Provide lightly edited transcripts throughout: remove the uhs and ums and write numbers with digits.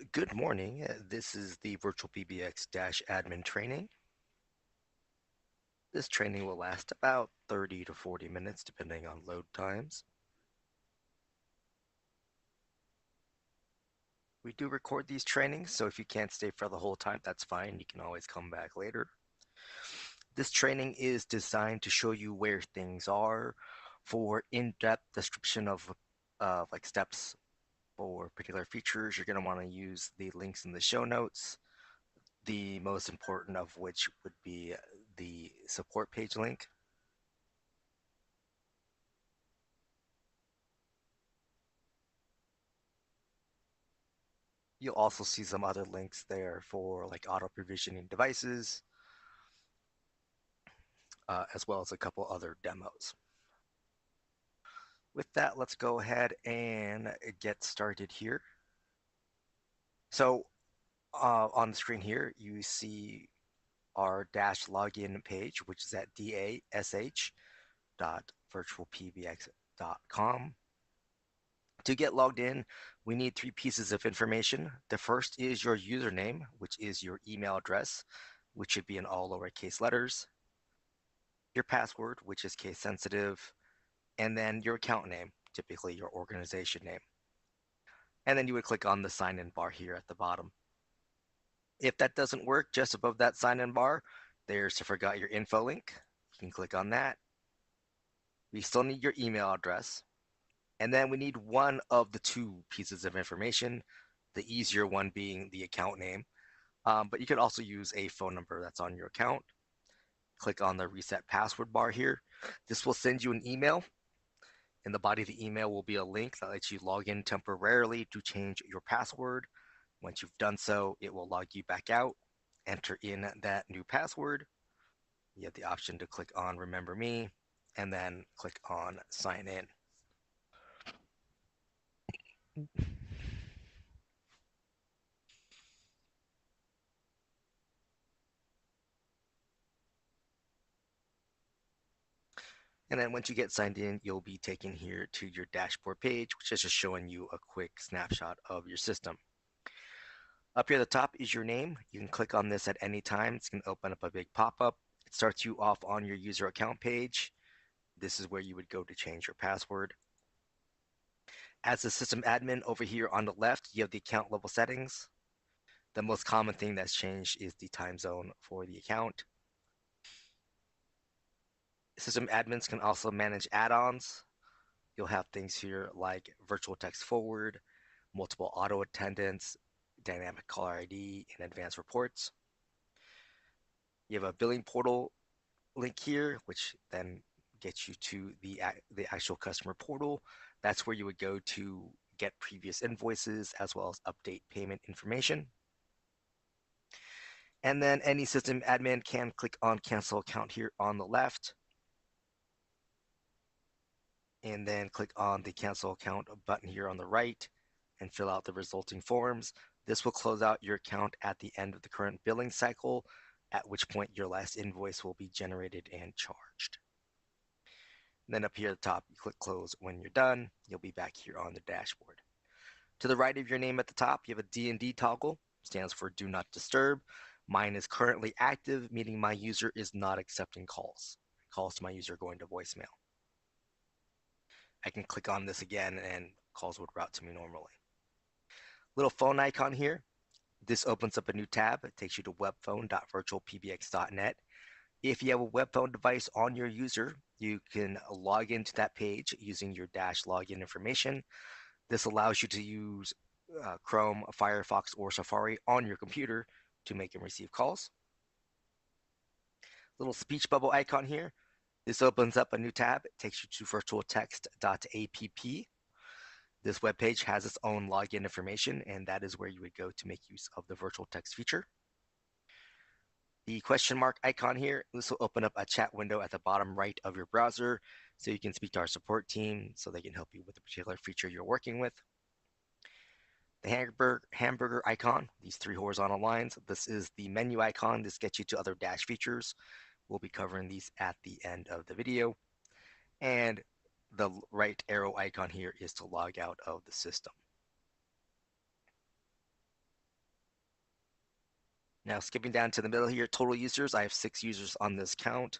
Good morning. This is the VirtualPBX-admin training. This training will last about 30 to 40 minutes depending on load times. We do record these trainings, so if you can't stay for the whole time, that's fine. You can always come back later. This training is designed to show you where things are for in-depth description of like steps for particular features. You're going to want to use the links in the show notes. The most important of which would be the support page link. You'll also see some other links there for like auto provisioning devices, as well as a couple other demos. With that, let's go ahead and get started here. So on the screen here, you see our dash login page, which is at dash.virtualpbx.com. To get logged in, we need three pieces of information. The first is your username, which is your email address, which should be in all lowercase letters. Your password, which is case sensitive, and then your account name, typically your organization name. And then you would click on the sign-in bar here at the bottom. If that doesn't work, just above that sign-in bar, there's the forgot your info link. You can click on that. We still need your email address. And then we need one of the two pieces of information, the easier one being the account name. But you could also use a phone number that's on your account. Click on the reset password bar here. This will send you an email. In the body of the email will be a link that lets you log in temporarily to change your password. Once you've done so, it will log you back out. Enter in that new password. You have the option to click on Remember Me and then click on Sign In. And then once you get signed in, you'll be taken here to your dashboard page, which is just showing you a quick snapshot of your system. Up here at the top is your name. You can click on this at any time. It's going to open up a big pop-up. It starts you off on your user account page. This is where you would go to change your password. As the system admin over here on the left, you have the account level settings. The most common thing that's changed is the time zone for the account. System admins can also manage add-ons. You'll have things here like virtual text forward, multiple auto attendants, dynamic caller ID, and advanced reports. You have a billing portal link here, which then gets you to the actual customer portal. That's where you would go to get previous invoices as well as update payment information. And then any system admin can click on cancel account here on the left, and then click on the cancel account button here on the right and fill out the resulting forms. This will close out your account at the end of the current billing cycle, at which point your last invoice will be generated and charged. And then up here at the top, you click close when you're done. You'll be back here on the dashboard. To the right of your name at the top, you have a D&D toggle, stands for do not disturb. Mine is currently active, meaning my user is not accepting calls. Calls to my user are going to voicemail. I can click on this again and calls would route to me normally. Little phone icon here. This opens up a new tab. It takes you to webphone.virtualpbx.net. If you have a web phone device on your user, you can log into that page using your dash login information. This allows you to use Chrome, Firefox, or Safari on your computer to make and receive calls. Little speech bubble icon here. This opens up a new tab. It takes you to virtualtext.app. This web page has its own login information, and that is where you would go to make use of the virtual text feature. The question mark icon here, this will open up a chat window at the bottom right of your browser, so you can speak to our support team so they can help you with the particular feature you're working with. The hamburger icon, these three horizontal lines, this is the menu icon. This gets you to other dash features. We'll be covering these at the end of the video. And the right arrow icon here is to log out of the system. Now skipping down to the middle here, total users, I have 6 users on this account,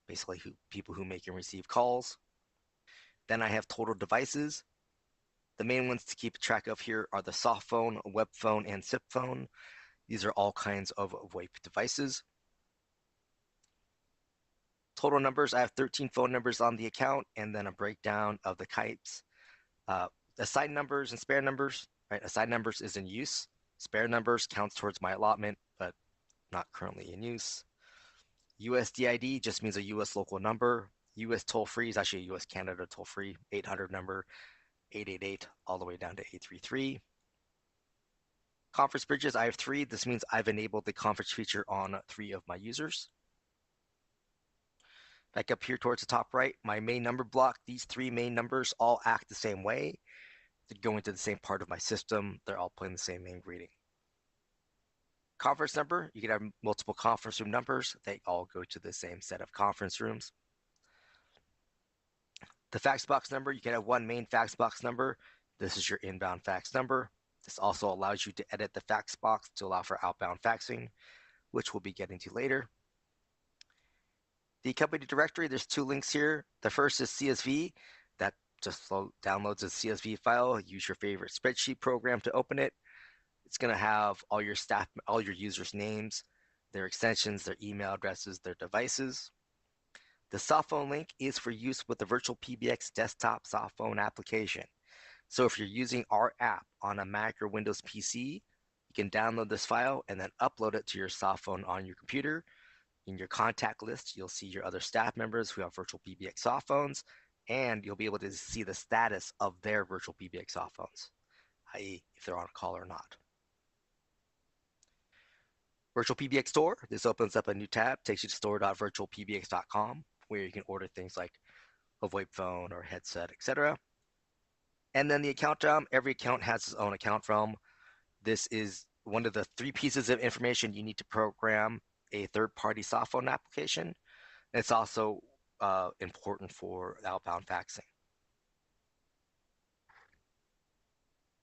basically people who make and receive calls. Then I have total devices. The main ones to keep track of here are the soft phone, web phone, and SIP phone. These are all kinds of VoIP devices. Total numbers, I have 13 phone numbers on the account, and then a breakdown of the types. Assigned numbers and spare numbers, right? Assigned numbers is in use. Spare numbers counts towards my allotment, but not currently in use. USDID just means a US local number. US toll free is actually a US Canada toll free 800 number, 888 all the way down to 833. Conference bridges, I have 3. This means I've enabled the conference feature on 3 of my users. Back up here towards the top right, my main number block, these 3 main numbers all act the same way. They go into the same part of my system. They're all playing the same main greeting. Conference number, you can have multiple conference room numbers. They all go to the same set of conference rooms. The fax box number, you can have one main fax box number. This is your inbound fax number. This also allows you to edit the fax box to allow for outbound faxing, which we'll be getting to later. The company directory, there's 2 links here. The first is CSV. That just downloads a CSV file. Use your favorite spreadsheet program to open it. It's going to have all your staff, all your users' names, their extensions, their email addresses, their devices. The soft phone link is for use with the VirtualPBX desktop soft phone application. So if you're using our app on a Mac or Windows PC, you can download this file and then upload it to your soft phone on your computer. In your contact list, you'll see your other staff members who have VirtualPBX soft phones, and you'll be able to see the status of their VirtualPBX soft phones, i.e. if they're on a call or not. VirtualPBX Store, this opens up a new tab, takes you to store.virtualpbx.com, where you can order things like a VoIP phone or headset, etc. And then the account realm, every account has its own account realm. This is one of the 3 pieces of information you need to program a third-party soft phone application. It's also important for outbound faxing.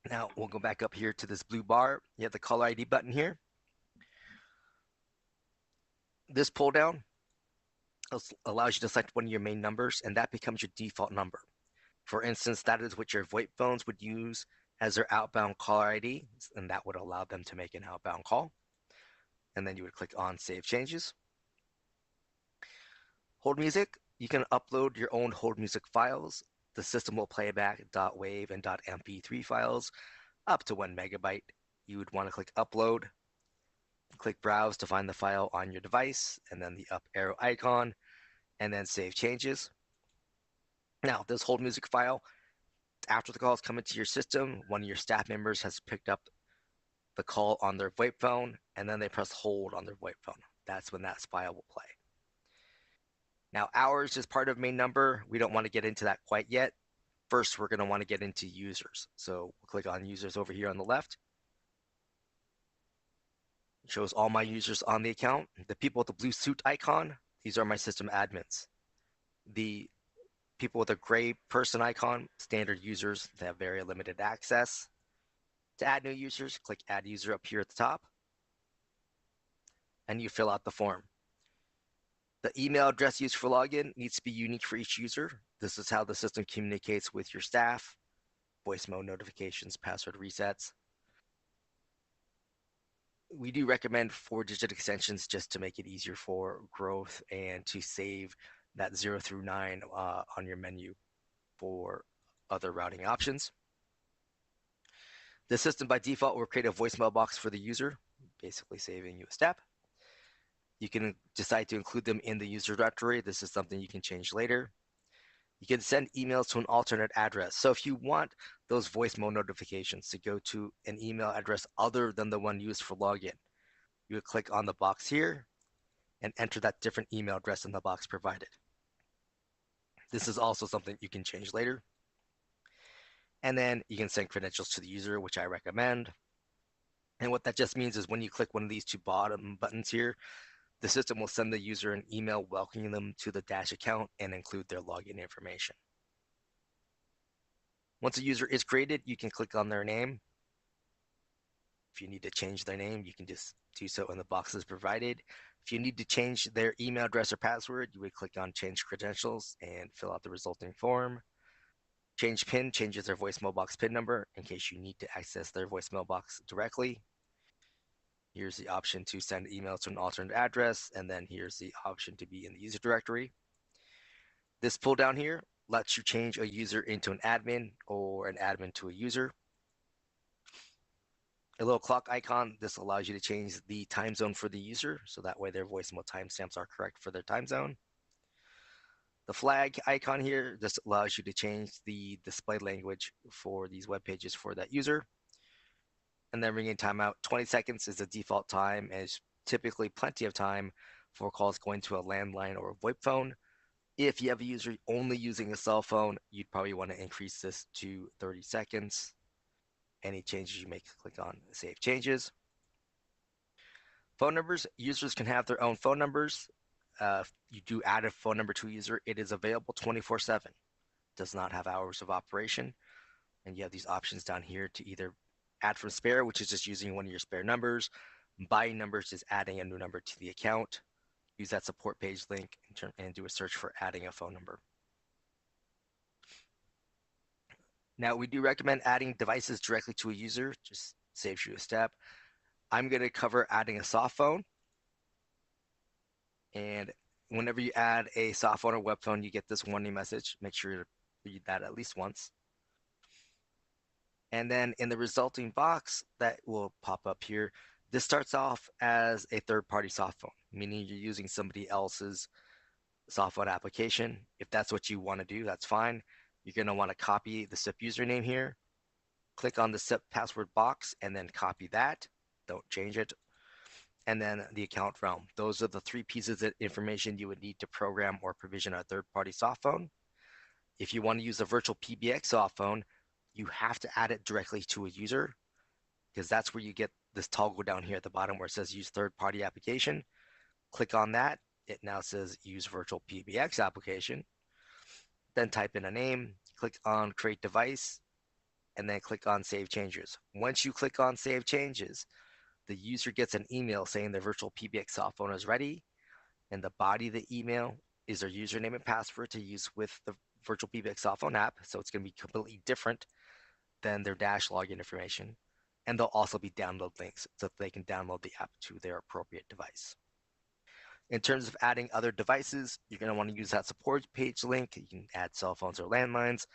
Now we'll go back up here to this blue bar. You have the caller ID button here. This pull down allows you to select one of your main numbers, and that becomes your default number. For instance, that is what your VoIP phones would use as their outbound caller ID, and that would allow them to make an outbound call. And then you would click on Save Changes. Hold music, you can upload your own hold music files. The system will play back .wav and .mp3 files up to 1 megabyte. You would want to click Upload, click Browse to find the file on your device, and then the up arrow icon, and then Save Changes. Now, this hold music file, after the call is coming to your system, one of your staff members has picked up the call on their VoIP phone, and then they press hold on their VoIP phone. That's when that file will play. Now, hours is part of main number. We don't want to get into that quite yet. First, we're going to want to get into users. So we'll click on users over here on the left. It shows all my users on the account. The people with the blue suit icon, these are my system admins. The people with a gray person icon, standard users, they have very limited access. To add new users, click Add User up here at the top, and you fill out the form. The email address used for login needs to be unique for each user. This is how the system communicates with your staff, voicemail notifications, password resets. We do recommend 4-digit extensions just to make it easier for growth and to save that 0 through 9 on your menu for other routing options. The system by default will create a voicemail box for the user, basically saving you a step. You can decide to include them in the user directory. This is something you can change later. You can send emails to an alternate address. So if you want those voicemail notifications to go to an email address other than the one used for login, you would click on the box here and enter that different email address in the box provided. This is also something you can change later. And then you can send credentials to the user, which I recommend. And what that just means is when you click one of these 2 bottom buttons here, the system will send the user an email welcoming them to the Dash account and include their login information. Once a user is created, you can click on their name. If you need to change their name, you can just do so in the boxes provided. If you need to change their email address or password, you would click on Change Credentials and fill out the resulting form. Change PIN changes their voicemail box PIN number in case you need to access their voicemail box directly. Here's the option to send emails to an alternate address, and then here's the option to be in the user directory. This pull down here lets you change a user into an admin or an admin to a user. A little clock icon, this allows you to change the time zone for the user, so that way their voicemail timestamps are correct for their time zone. The flag icon here, this allows you to change the display language for these web pages for that user. And then ringing timeout, 20 seconds is the default time, and it's typically plenty of time for calls going to a landline or a VoIP phone. If you have a user only using a cell phone, you'd probably want to increase this to 30 seconds. Any changes you make, click on Save Changes. Phone numbers, users can have their own phone numbers. If you do add a phone number to a user, it is available 24/7. Does not have hours of operation. And you have these options down here to either add from spare, which is just using one of your spare numbers. Buying numbers is adding a new number to the account. Use that support page link and do a search for adding a phone number. Now, we do recommend adding devices directly to a user, just saves you a step. I'm going to cover adding a soft phone. And whenever you add a soft phone or web phone, you get this warning message. Make sure to read that at least once. And then in the resulting box that will pop up here, this starts off as a third-party soft phone, meaning you're using somebody else's soft phone application. If that's what you want to do, that's fine. You're going to want to copy the SIP username here. Click on the SIP password box and then copy that. Don't change it. And then the account realm. Those are the three pieces of information you would need to program or provision a third-party soft phone. If you want to use a VirtualPBX soft phone, you have to add it directly to a user, because that's where you get this toggle down here at the bottom where it says use third-party application. Click on that. It now says use VirtualPBX application. Then type in a name, click on create device, and then click on save changes. Once you click on save changes, the user gets an email saying the VirtualPBX soft phone is ready, and the body of the email is their username and password to use with the VirtualPBX soft phone app. So it's going to be completely different than their dash login information. And there'll also be download links so that they can download the app to their appropriate device. In terms of adding other devices, you're going to want to use that support page link. You can add cell phones or landlines.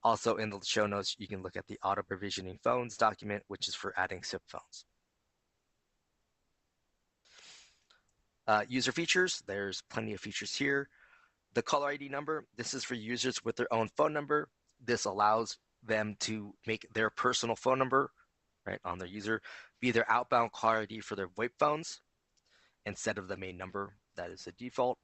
Also in the show notes, you can look at the auto provisioning phones document, which is for adding SIP phones. User features, there's plenty of features here. The caller ID number, this is for users with their own phone number. This allows them to make their personal phone number, right, on their user be their outbound caller ID for their VoIP phones instead of the main number. That is the default.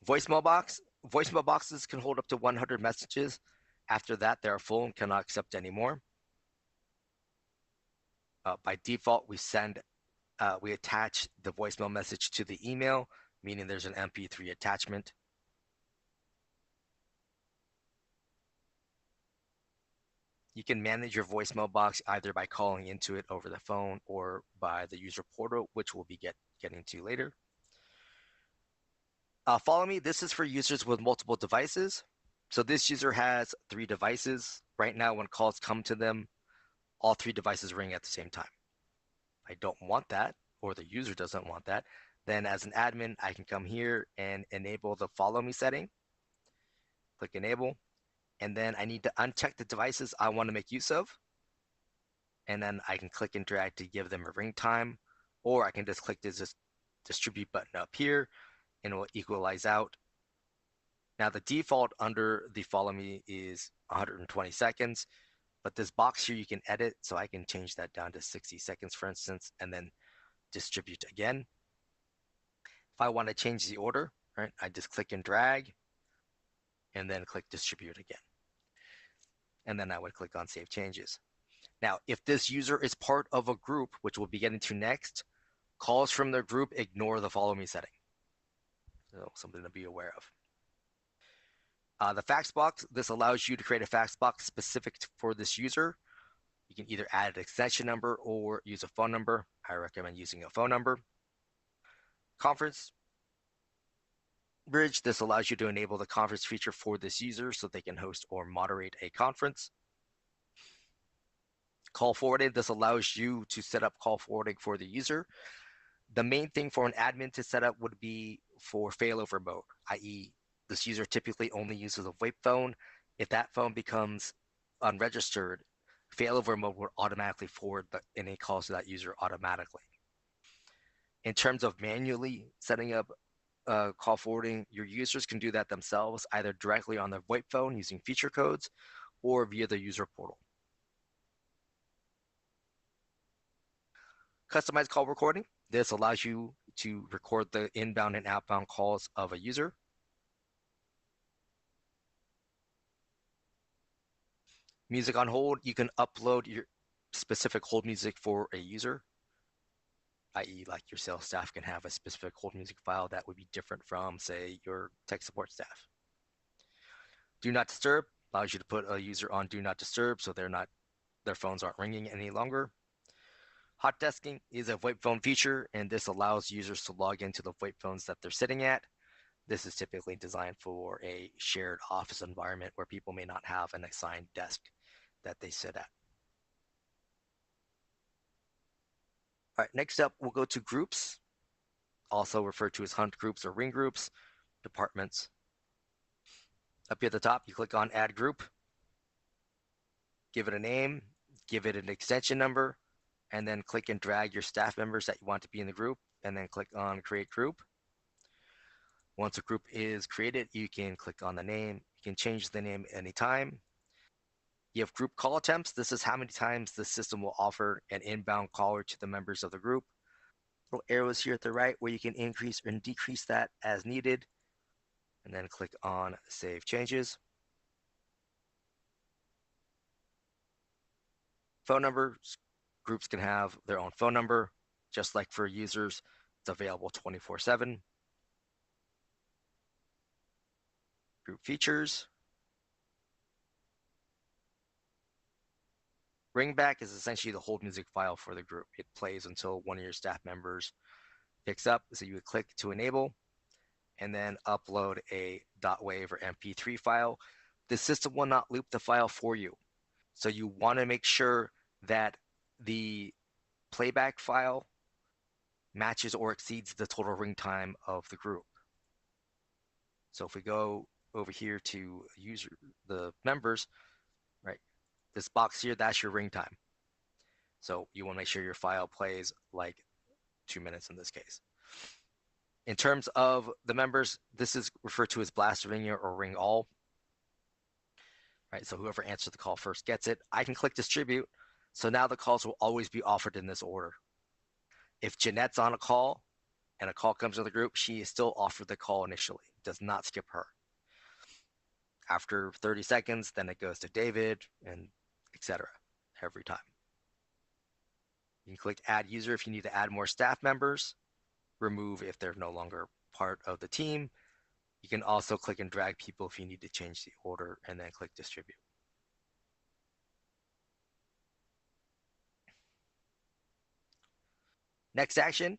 Voicemail box. Voicemail boxes can hold up to 100 messages. After that, they are full and cannot accept any more. By default, we attach the voicemail message to the email, meaning there's an MP3 attachment. You can manage your voicemail box either by calling into it over the phone or by the user portal, which we'll be getting to later. Follow me. This is for users with multiple devices. So this user has 3 devices. Right now, when calls come to them, all 3 devices ring at the same time. I don't want that, or the user doesn't want that. Then as an admin, I can come here and enable the follow me setting. Click enable. And then I need to uncheck the devices I want to make use of. And then I can click and drag to give them a ring time, or I can just click this distribute button up here and it will equalize out. Now the default under the follow me is 120 seconds, but this box here you can edit, so I can change that down to 60 seconds, for instance, and then distribute again. If I want to change the order, right, I just click and drag and then click distribute again. And then I would click on save changes. Now, if this user is part of a group, which we'll be getting to next, calls from their group ignore the follow me setting. So something to be aware of. The fax box, this allows you to create a fax box specific for this user. You can either add an extension number or use a phone number. I recommend using a phone number. Conference Bridge, this allows you to enable the conference feature for this user so they can host or moderate a conference. Call forwarding, this allows you to set up call forwarding for the user. The main thing for an admin to set up would be for failover mode, i.e., this user typically only uses a VoIP phone. If that phone becomes unregistered, failover mode will automatically forward any calls to that user automatically. In terms of manually setting up call forwarding, your users can do that themselves, either directly on their VoIP phone using feature codes or via the user portal. Customized call recording. This allows you to record the inbound and outbound calls of a user. Music on hold. You can upload your specific hold music for a user, i.e., like your sales staff can have a specific hold music file that would be different from, say, your tech support staff. Do not disturb allows you to put a user on do not disturb so their phones aren't ringing any longer. Hot desking is a VoIP phone feature, and this allows users to log into the VoIP phones that they're sitting at. This is typically designed for a shared office environment where people may not have an assigned desk that they sit at. All right, next up, we'll go to groups, also referred to as hunt groups or ring groups, departments. Up here at the top, you click on Add Group, give it a name, give it an extension number, and then click and drag your staff members that you want to be in the group, and then click on Create Group. Once a group is created, you can click on the name. You can change the name anytime. You have group call attempts. This is how many times the system will offer an inbound caller to the members of the group. Little arrows here at the right where you can increase and decrease that as needed. And then click on Save Changes. Phone numbers. Groups can have their own phone number. Just like for users, it's available 24/7. Group features. Ringback is essentially the hold music file for the group. It plays until one of your staff members picks up. So you would click to enable and then upload a .wav or MP3 file. The system will not loop the file for you. So you want to make sure that the playback file matches or exceeds the total ring time of the group. So if we go over here to the members, right, this box here, that's your ring time. So you want to make sure your file plays like 2 minutes in this case. In terms of the members, this is referred to as blast ring or ring all. Right, so whoever answers the call first gets it. I can click distribute. So now the calls will always be offered in this order. If Jeanette's on a call and a call comes to the group, she is still offered the call initially. It does not skip her. After 30 seconds, then it goes to David and etc. every time. You can click add user if you need to add more staff members, remove if they're no longer part of the team. You can also click and drag people if you need to change the order and then click distribute. Next action,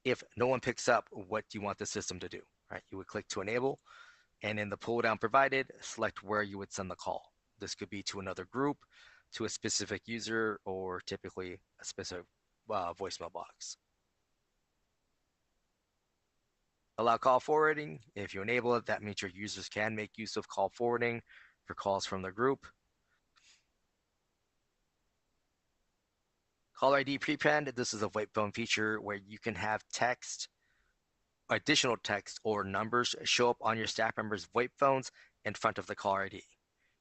if no one picks up, what do you want the system to do? Right, you would click to enable, and in the pull down provided, select where you would send the call. This could be to another group, to a specific user, or typically a specific voicemail box. Allow call forwarding. If you enable it, that means your users can make use of call forwarding for calls from the group. Caller ID prepend. This is a VoIP phone feature where you can have text, additional text, or numbers show up on your staff members' VoIP phones in front of the caller ID.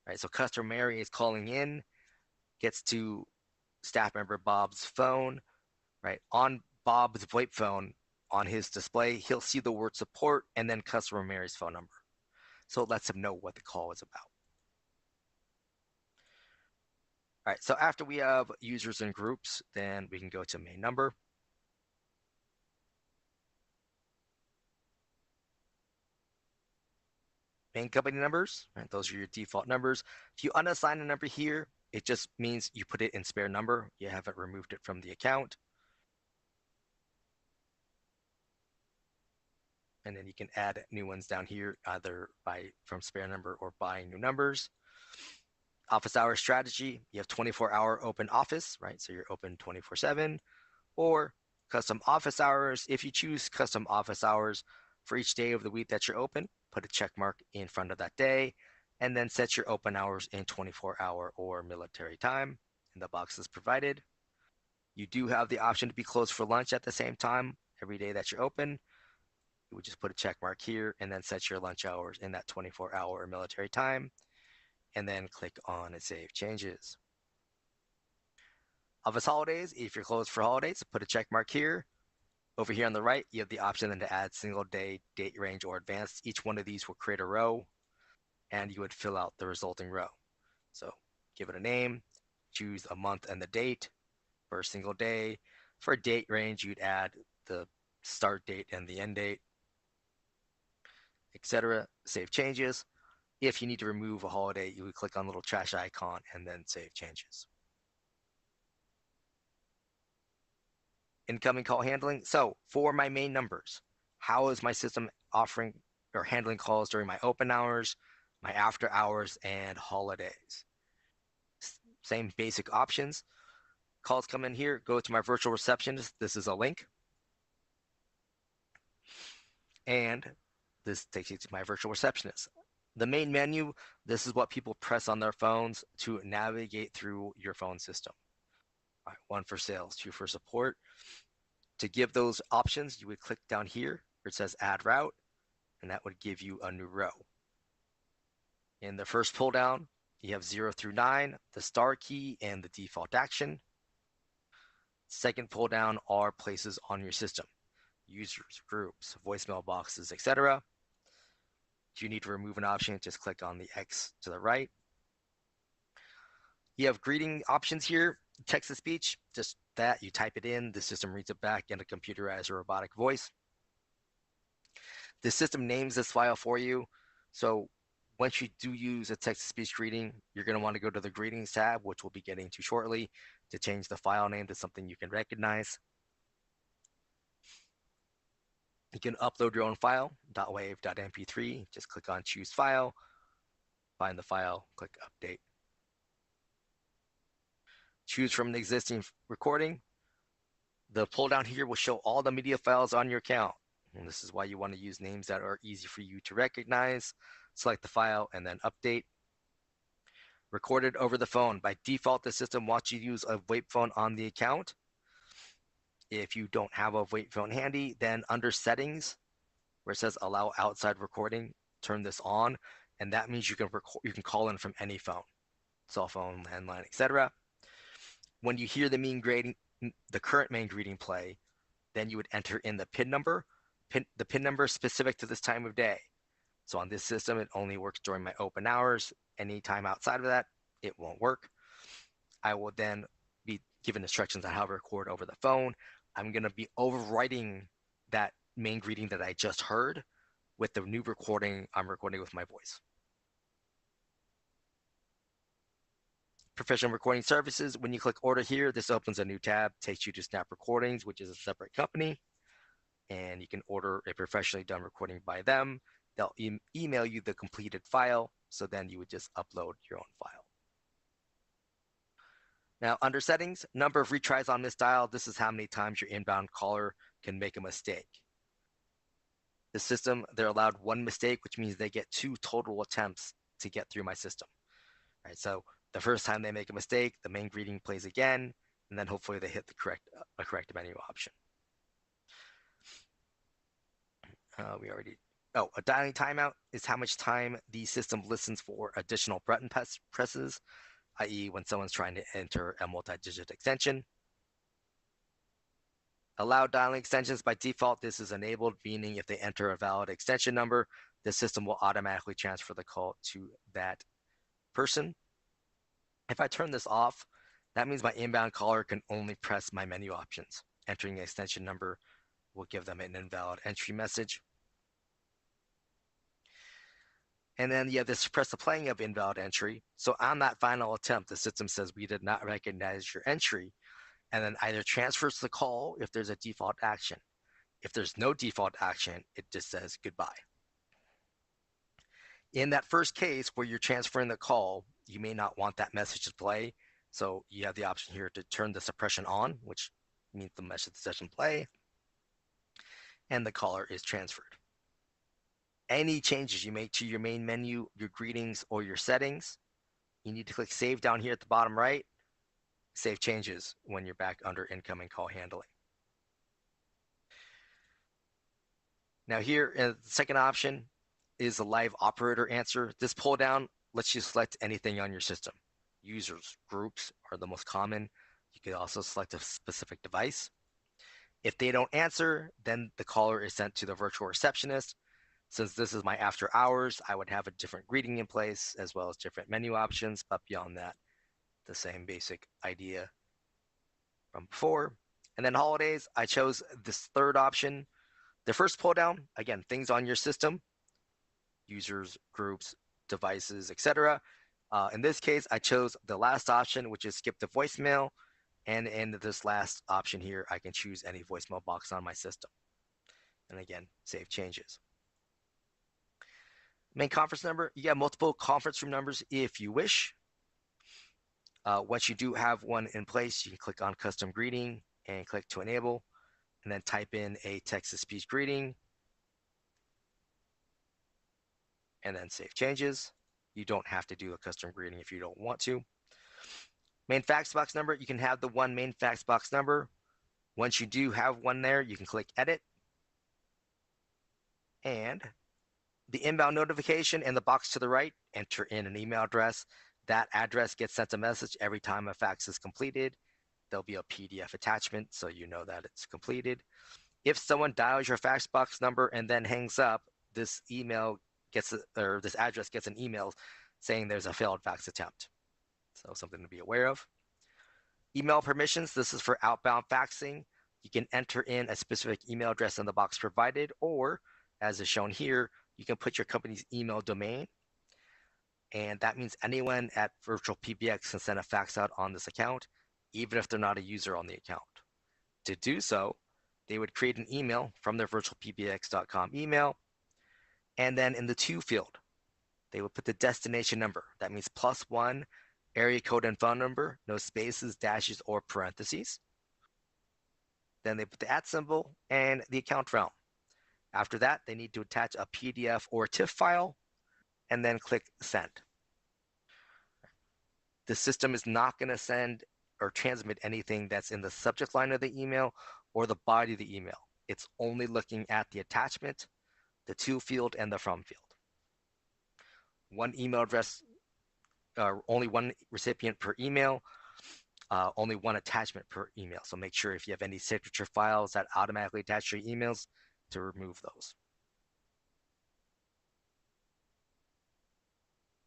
Right, so customer Mary is calling in, gets to staff member Bob's phone. Right, on Bob's VoIP phone, on his display, he'll see the word support and then customer Mary's phone number. So it lets him know what the call is about. All right, so after we have users and groups, then we can go to main number. Main company numbers, right? Those are your default numbers. If you unassign a number here, It just means you put it in spare number. You haven't removed it from the account. And then you can add new ones down here, either from spare number or buying new numbers. Office hour strategy, you have 24-hour open office, right? So you're open 24/7, or custom office hours. If you choose custom office hours for each day of the week that you're open, put a check mark in front of that day, and then set your open hours in 24-hour or military time in the boxes provided. You do have the option to be closed for lunch at the same time every day that you're open. You would just put a check mark here and then set your lunch hours in that 24-hour or military time, and then click on Save Changes. Office holidays, if you're closed for holidays, put a check mark here. Over here on the right, you have the option then to add single day, date range, or advanced. Each one of these will create a row, and you would fill out the resulting row. So give it a name, choose a month and the date for a single day. For a date range, you'd add the start date and the end date, etc. Save changes. If you need to remove a holiday, you would click on the little trash icon and then save changes. Incoming call handling. So for my main numbers, how is my system offering or handling calls during my open hours, my after hours, and holidays? Same basic options. Calls come in here, go to my virtual receptionist. This is a link. And this takes you to my virtual receptionist. The main menu, this is what people press on their phones to navigate through your phone system. All right, 1 for sales, 2 for support. To give those options, you would click down here where it says add route, and that would give you a new row. In the first pull down, you have 0 through 9, the star key, and the default action. Second pull down are places on your system, users, groups, voicemail boxes, etc. If you need to remove an option, just click on the X to the right. You have greeting options here, text to speech, just that, you type it in, the system reads it back in a computerized or robotic voice. The system names this file for you, so once you do use a text-to-speech greeting, you're going to want to go to the Greetings tab, which we'll be getting to shortly, to change the file name to something you can recognize. You can upload your own file, .wave.mp3. Just click on Choose File, find the file, click Update. Choose from an existing recording. The pull down here will show all the media files on your account. And this is why you want to use names that are easy for you to recognize. Select the file and then Update. Recorded over the phone. By default, the system wants you to use a VoIP phone on the account. If you don't have a VoIP phone handy, then under Settings, where it says Allow Outside Recording, turn this on, and that means you can call in from any phone, cell phone, landline, etc. When you hear the current main greeting play, then you would enter in the PIN number. The PIN number is specific to this time of day. So on this system, it only works during my open hours. Any time outside of that, it won't work. I will then be given instructions on how to record over the phone. I'm going to be overwriting that main greeting that I just heard with the new recording I'm recording with my voice. Professional recording services. When you click order here, this opens a new tab, takes you to Snap Recordings, which is a separate company. And you can order a professionally done recording by them. They'll email you the completed file, so then you would just upload your own file. Now, under settings, number of retries on this dial, this is how many times your inbound caller can make a mistake. The system, they're allowed 1 mistake, which means they get 2 total attempts to get through my system. All right, so the first time they make a mistake, the main greeting plays again, and then hopefully they hit the correct menu option. A dialing timeout is how much time the system listens for additional button presses, i.e. when someone's trying to enter a multi-digit extension. Allow dialing extensions by default. This is enabled, meaning if they enter a valid extension number, the system will automatically transfer the call to that person. If I turn this off, that means my inbound caller can only press my menu options. Entering an extension number will give them an invalid entry message. And then you have to suppress the playing of invalid entry. So on that final attempt, the system says we did not recognize your entry, and then either transfers the call if there's a default action. If there's no default action, it just says goodbye. In that first case where you're transferring the call, you may not want that message to play. So you have the option here to turn the suppression on, which means the message doesn't play, and the caller is transferred. Any changes you make to your main menu, your greetings, or your settings, you need to click Save down here at the bottom right. Save changes when you're back under incoming call handling. Now here, the second option is the live operator answer. This pull down lets you select anything on your system. Users, groups are the most common. You can also select a specific device. If they don't answer, then the caller is sent to the virtual receptionist. Since this is my after hours, I would have a different greeting in place as well as different menu options, but beyond that, the same basic idea from before. And then holidays, I chose this third option. The first pull down, again, things on your system, users, groups, devices, etc. In this case, I chose the last option, which is skip the voicemail. And in this last option here, I can choose any voicemail box on my system. And again, save changes. Main conference number, you have multiple conference room numbers if you wish. Once you do have one in place, you can click on custom greeting and click to enable, and then type in a text-to-speech greeting, and then save changes. You don't have to do a custom greeting if you don't want to. Main fax box number, you can have the one main fax box number. Once you do have one there, you can click edit. And the inbound notification in the box to the right, enter in an email address. That address gets sent a message every time a fax is completed. There'll be a PDF attachment so you know that it's completed. If someone dials your fax box number and then hangs up, this email gets, or this address gets an email saying there's a failed fax attempt. So something to be aware of. Email permissions, this is for outbound faxing. You can enter in a specific email address in the box provided, or as is shown here, you can put your company's email domain. And that means anyone at VirtualPBX can send a fax out on this account, even if they're not a user on the account. To do so, they would create an email from their virtualpbx.com email, and then in the to field, they would put the destination number. That means +1, area code and phone number, no spaces, dashes, or parentheses. Then they put the @ symbol and the account realm. After that, they need to attach a PDF or TIFF file, and then click send. The system is not going to send or transmit anything that's in the subject line of the email or the body of the email. It's only looking at the attachment, the to field, and the from field. One email address, only one recipient per email, only one attachment per email. So make sure if you have any signature files that automatically attach your emails to remove those.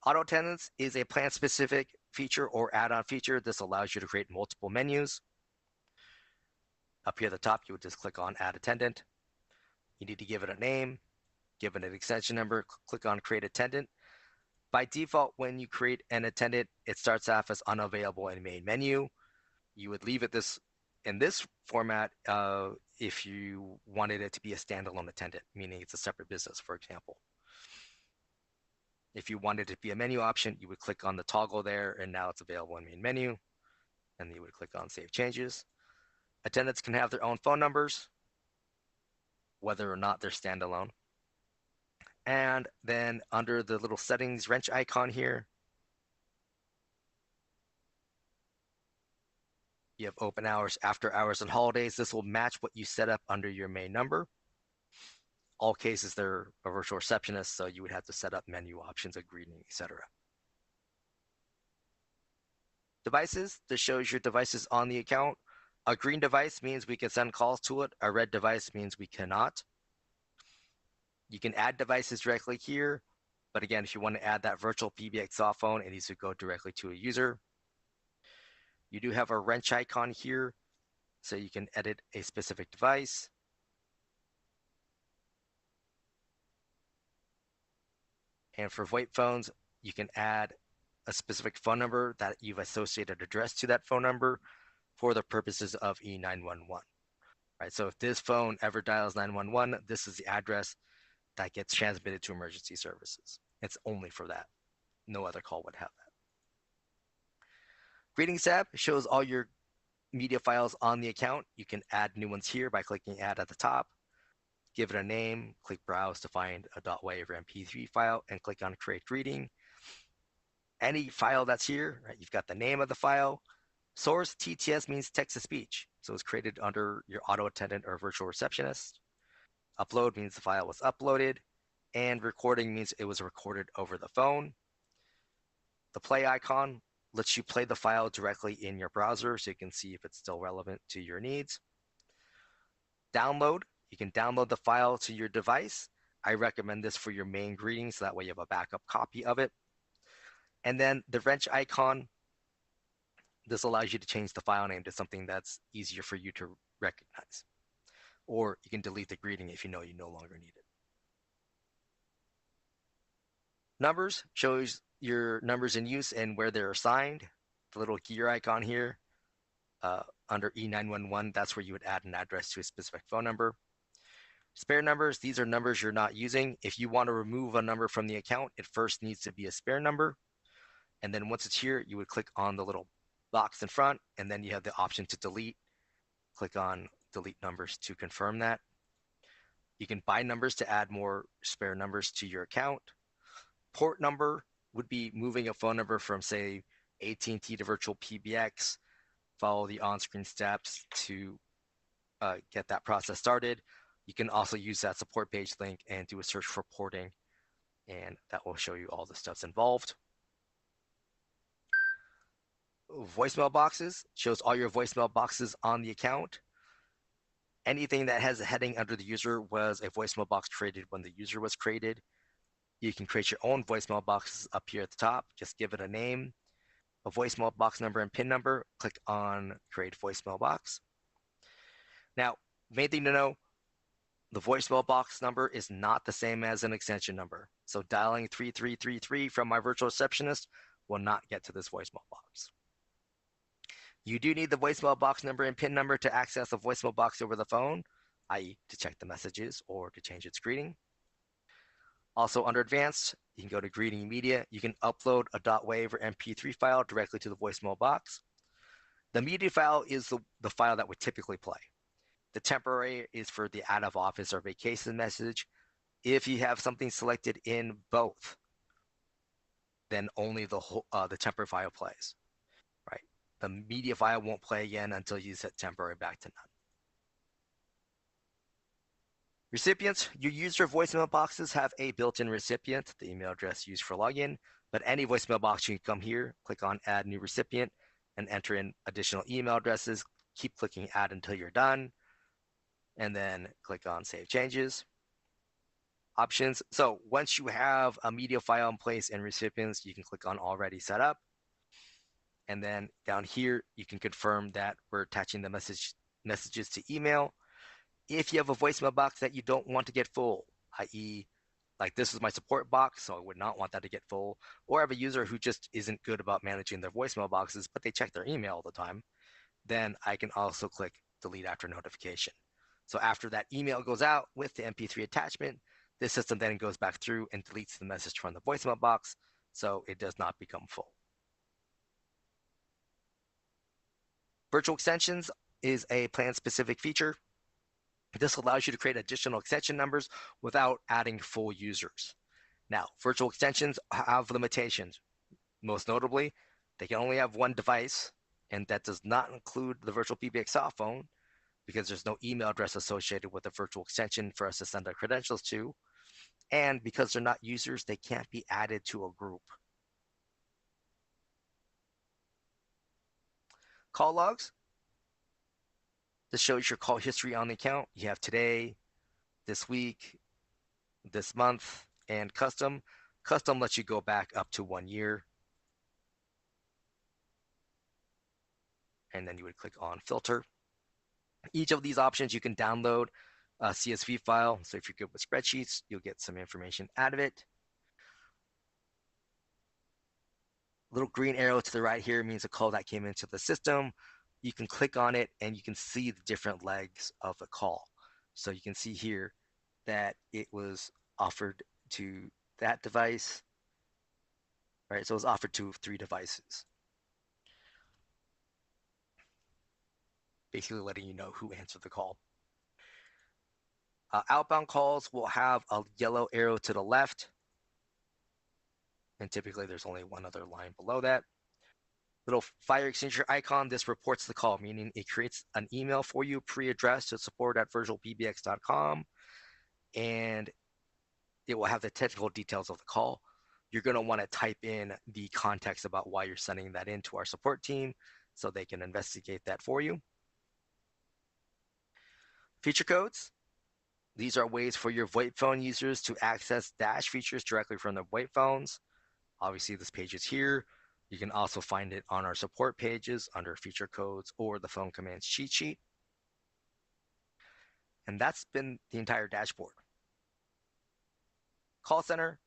Auto attendance is a plan-specific feature or add-on feature. This allows you to create multiple menus. Up here at the top, you would just click on Add Attendant. You need to give it a name, give it an extension number, click on Create Attendant. By default, when you create an attendant, it starts off as unavailable in main menu. You would leave it in this format if you wanted it to be a standalone attendant, meaning it's a separate business, for example. If you wanted it to be a menu option, you would click on the toggle there, and now it's available in main menu, and you would click on Save Changes. Attendants can have their own phone numbers, whether or not they're standalone. And then under the little settings wrench icon here, you have open hours, after hours, and holidays. This will match what you set up under your main number. All cases, they're a virtual receptionist, so you would have to set up menu options, a greeting, etc. Devices, this shows your devices on the account. A green device means we can send calls to it. A red device means we cannot. You can add devices directly here, but again, if you want to add that virtual PBX soft phone, it needs to go directly to a user. You do have a wrench icon here, so you can edit a specific device. And for VoIP phones, you can add a specific phone number that you've associated address to that phone number for the purposes of E911. Right? So if this phone ever dials 911, this is the address that gets transmitted to emergency services. It's only for that. No other call would have that. Greetings tab shows all your media files on the account. You can add new ones here by clicking add at the top. Give it a name, click browse to find a .wav or MP3 file, and click on create greeting. Any file that's here, right, you've got the name of the file. Source TTS means text to speech, so it's created under your auto attendant or virtual receptionist. Upload means the file was uploaded, and recording means it was recorded over the phone. The play icon lets you play the file directly in your browser so you can see if it's still relevant to your needs. Download, you can download the file to your device. I recommend this for your main greeting, so that way you have a backup copy of it. And then the wrench icon, this allows you to change the file name to something that's easier for you to recognize. Or you can delete the greeting if you know you no longer need it. Numbers shows your numbers in use and where they're assigned. The little gear icon here under E911, that's where you would add an address to a specific phone number. Spare numbers, these are numbers you're not using. If you want to remove a number from the account, it first needs to be a spare number. And then once it's here, you would click on the little box in front, and then you have the option to delete. Click on delete numbers to confirm that. You can buy numbers to add more spare numbers to your account. Port number would be moving a phone number from, say, AT&T to VirtualPBX. Follow the on-screen steps to get that process started. You can also use that support page link and do a search for porting, and that will show you all the steps involved. Voicemail boxes shows all your voicemail boxes on the account. Anything that has a heading under the user was a voicemail box created when the user was created. You can create your own voicemail boxes up here at the top. Just give it a name, a voicemail box number and PIN number. Click on create voicemail box. Now, main thing to know, the voicemail box number is not the same as an extension number. So dialing 3333 from my virtual receptionist will not get to this voicemail box. You do need the voicemail box number and PIN number to access the voicemail box over the phone, i.e. to check the messages or to change its greeting. Also under advanced, you can go to greeting media. You can upload a .wav or MP3 file directly to the voicemail box. The media file is the file that would typically play. The temporary is for the out of office or vacation message. If you have something selected in both, then only the temporary file plays, right? The media file won't play again until you set temporary back to none. Recipients, your user voicemail boxes have a built-in recipient, the email address used for login, but any voicemail box, you can come here, click on add new recipient, and enter in additional email addresses. Keep clicking add until you're done, and then click on save changes. Options, so once you have a media file in place and recipients, you can click on already set up. And then down here, you can confirm that we're attaching the messages to email. If you have a voicemail box that you don't want to get full, i.e. like this is my support box, so I would not want that to get full, or have a user who just isn't good about managing their voicemail boxes, but they check their email all the time, then I can also click delete after notification. So after that email goes out with the MP3 attachment, this system then goes back through and deletes the message from the voicemail box, so it does not become full. Virtual extensions is a plan-specific feature. This allows you to create additional extension numbers without adding full users. Now, virtual extensions have limitations. Most notably, they can only have one device, and that does not include the VirtualPBX soft phone because there's no email address associated with the virtual extension for us to send our credentials to. And because they're not users, they can't be added to a group. Call logs. This shows your call history on the account. You have today, this week, this month, and custom. Custom lets you go back up to 1 year. And then you would click on filter. Each of these options, you can download a CSV file. So if you're good with spreadsheets, you'll get some information out of it. Little green arrow to the right here means a call that came into the system. You can click on it and you can see the different legs of the call. So you can see here that it was offered to that device, right? So it was offered to 3 devices, basically letting you know who answered the call. Outbound calls will have a yellow arrow to the left, and typically there's only one other line below that. Little fire extinguisher icon, this reports the call, meaning it creates an email for you pre-addressed to support@virtualpbx.com, and it will have the technical details of the call. You're going to want to type in the context about why you're sending that in to our support team so they can investigate that for you. Feature codes. These are ways for your VoIP phone users to access Dash features directly from their VoIP phones. Obviously, this page is here. You can also find it on our support pages under feature codes or the phone commands cheat sheet. And that's been the entire dashboard. Call center,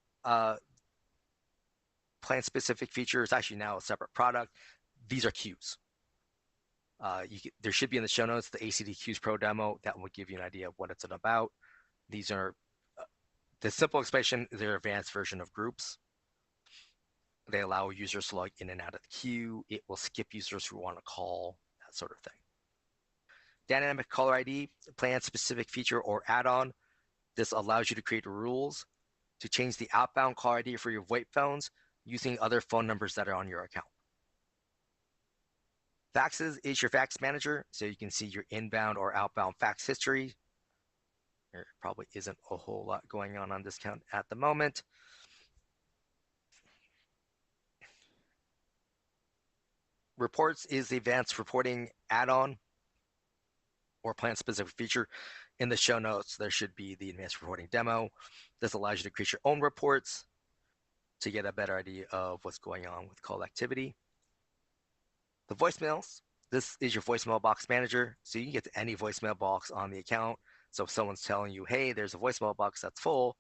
plan-specific features, actually now a separate product. These are queues. There should be in the show notes the ACD QUEUES Pro demo that will give you an idea of what it's about. These are the simple explanation. They're advanced version of groups. They allow users to log in and out of the queue. It will skip users who want to call, that sort of thing. Dynamic caller ID, plan-specific feature or add-on. This allows you to create rules to change the outbound caller ID for your VoIP phones using other phone numbers that are on your account. Faxes is your fax manager, so you can see your inbound or outbound fax history. There probably isn't a whole lot going on this count at the moment. Reports is the advanced reporting add-on or plan-specific feature. In the show notes, there should be the advanced reporting demo. This allows you to create your own reports to get a better idea of what's going on with call activity. The voicemails. This is your voicemail box manager, so you can get to any voicemail box on the account. So if someone's telling you, hey, there's a voicemail box that's full,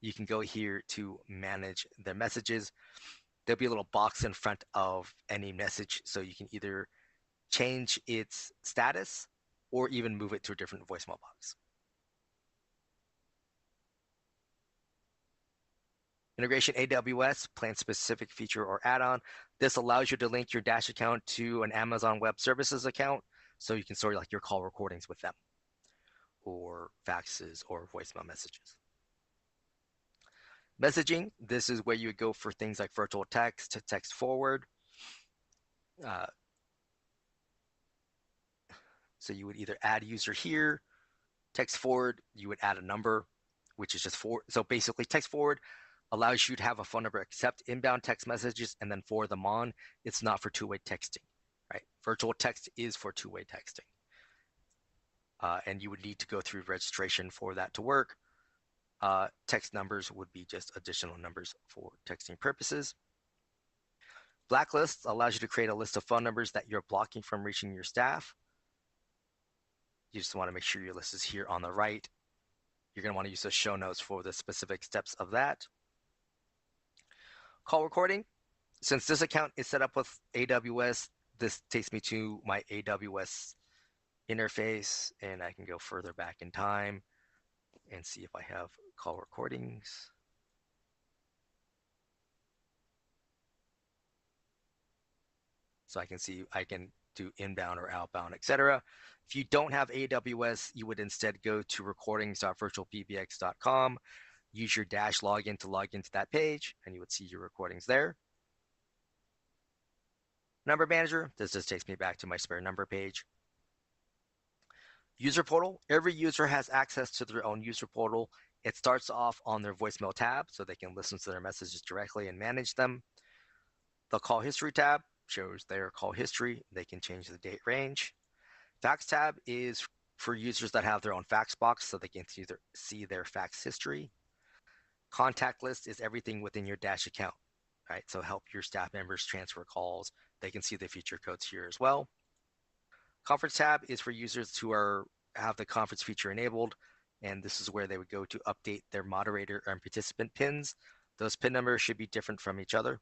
you can go here to manage their messages. There'll be a little box in front of any message, so you can either change its status or even move it to a different voicemail box. Integration AWS, plan-specific feature or add-on. This allows you to link your Dash account to an Amazon Web Services account, so you can store like your call recordings with them, or faxes or voicemail messages. Messaging, this is where you would go for things like virtual text, text forward. So you would either add user here, text forward, you would add a number, which is just for, so basically text forward allows you to have a phone number accept inbound text messages and then forward them on. It's not for two-way texting, right? Virtual text is for two-way texting. And you would need to go through registration for that to work. Text numbers would be just additional numbers for texting purposes. Blacklists allows you to create a list of phone numbers that you're blocking from reaching your staff. You just want to make sure your list is here on the right. You're going to want to use the show notes for the specific steps of that. Call recording. Since this account is set up with AWS, this takes me to my AWS interface, and I can go further back in time and see if I have call recordings. So I can see I can do inbound or outbound, etc. If you don't have AWS, you would instead go to recordings.virtualpbx.com, use your Dash login to log into that page, and you would see your recordings there. Number manager, this just takes me back to my spare number page. User portal, every user has access to their own user portal. It starts off on their voicemail tab, so they can listen to their messages directly and manage them. The call history tab shows their call history. They can change the date range. Fax tab is for users that have their own fax box, so they can see their fax history. Contact list is everything within your Dash account, right? So help your staff members transfer calls. They can see the feature codes here as well. Conference tab is for users who have the conference feature enabled, and this is where they would go to update their moderator and participant pins. Those pin numbers should be different from each other.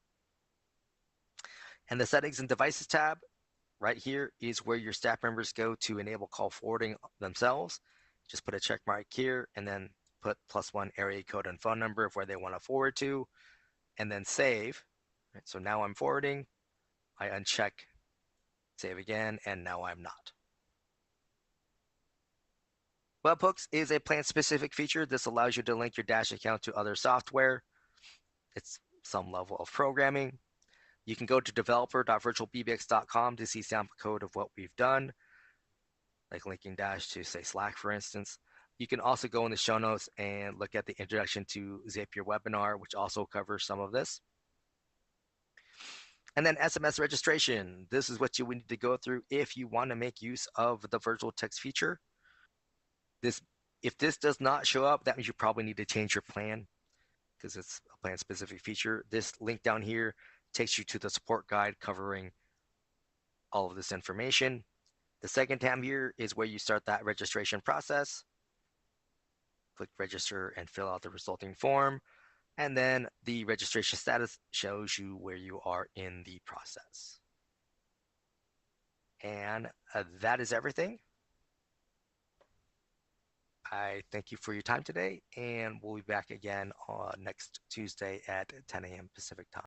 And the Settings and Devices tab right here is where your staff members go to enable call forwarding themselves. Just put a check mark here and then put +1 area code and phone number of where they want to forward to, and then save. Right, so now I'm forwarding. I uncheck, save again, and now I'm not. Webhooks is a plan-specific feature. This allows you to link your Dash account to other software. It's some level of programming. You can go to developer.virtualpbx.com to see sample code of what we've done, like linking Dash to, say, Slack, for instance. You can also go in the show notes and look at the introduction to Zapier webinar, which also covers some of this. And then SMS registration. This is what you would need to go through if you want to make use of the virtual text feature. If this does not show up, that means you probably need to change your plan because it's a plan specific feature. This link down here takes you to the support guide covering all of this information. The second tab here is where you start that registration process. Click register and fill out the resulting form. And then the registration status shows you where you are in the process. And that is everything. I thank you for your time today, and we'll be back again on next Tuesday at 10 a.m. Pacific time.